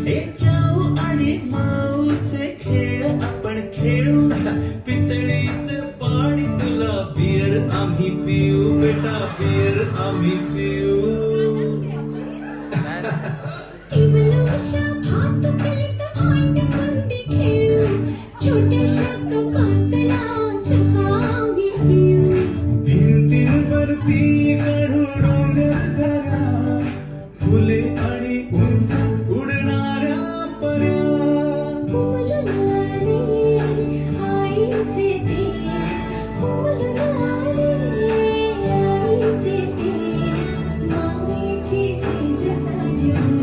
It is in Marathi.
ए जाऊ आणि माऊचे खेळ आपण खेळू पितळीचे पाणी तुला बियर आम्ही पिऊ बेटा बियर आम्ही पिऊ केवलशा भात केलीत भांडी खेळू छोट्याशा कपातला चहा आम्ही पिऊ भिंतींवरती काढू डोंगर फुले आणि उंच उडणाऱ्या पऱ्या बोलून आले आईचे तेज बोलून आले आईचे तेज मायेची सेज साजून